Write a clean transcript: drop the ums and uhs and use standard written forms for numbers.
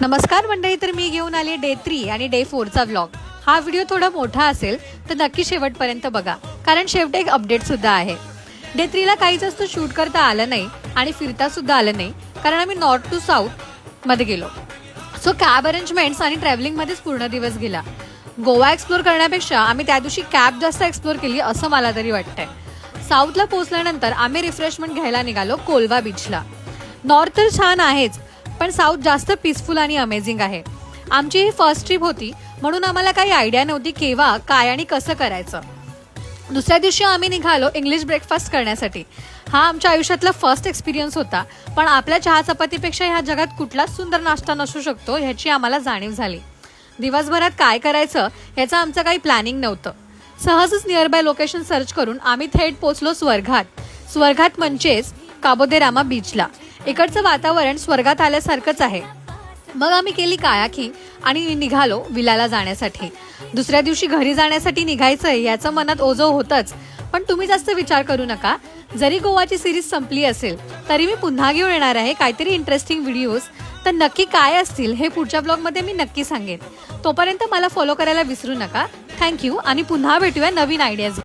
नमस्कार मंडळी, तर मी घेऊन आली डे 3 आणि डे 4चा व्लॉग. हा व्हिडिओ थोडा मोठा असेल तर नक्की शेवटपर्यंत बघा, कारण शेवटी एक अपडेट सुद्धा आहे. डे 3ला काही जास्त शूट करता आलं नाही आणि फिरता सुद्धा आलं नाही, कारण आम्ही नॉर्थ टू साऊथ मध्ये गेलो. सो कॅब अरेंजमेंट्स आणि ट्रॅव्हलिंगमध्येच पूर्ण दिवस गेला. गोवा एक्सप्लोर करण्यापेक्षा आम्ही त्या दिवशी कॅब जास्त एक्सप्लोर केली असं मला तरी वाटतंय. साऊथला पोहोचल्यानंतर आम्ही रिफ्रेशमेंट घ्यायला निघालो कोलवा बीचला. नॉर्थ तर छान आहेच, पण साऊथ जास्त पीसफुल आणि अमेझिंग आहे. आमची ही फर्स्ट ट्रिप होती, म्हणून आम्हाला काही आयडिया नव्हती केव्हा काय आणि कसं करायचं. दुसऱ्या दिवशी आम्ही निघालो इंग्लिश ब्रेकफास्ट करण्यासाठी. हा आमच्या आयुष्यातला फर्स्ट एक्सपिरियन्स होता, पण आपल्या चहा चपातीपेक्षा ह्या जगात कुठलाच सुंदर नाश्ता नसू शकतो ह्याची आम्हाला जाणीव झाली. दिवसभरात काय करायचं ह्याचं आमचं काही प्लॅनिंग नव्हतं. सहजच नियरबाय लोकेशन सर्च करून आम्ही थेट पोचलो स्वर्गात म्हणजेच काबो दे रामा बीचला. इकडचं वातावरण स्वर्गात आल्यासारखंच आहे. मग आम्ही केली कायाकिंग आणि निघालो विलाला जाण्यासाठी. दुसऱ्या दिवशी घरी जाण्यासाठी निघायचंय याचं मनात ओझं होतंच, पण तुम्ही जास्त विचार करू नका. जरी गोवाची सिरीज संपली असेल तरी मी पुन्हा घेऊन येणार आहे काहीतरी इंटरेस्टिंग व्हिडिओज. तर नक्की काय असतील हे पुढच्या ब्लॉगमध्ये मी नक्की सांगेन. तोपर्यंत मला फॉलो करायला विसरू नका. थँक्यू आणि पुन्हा भेटूया नवीन आयडियाज.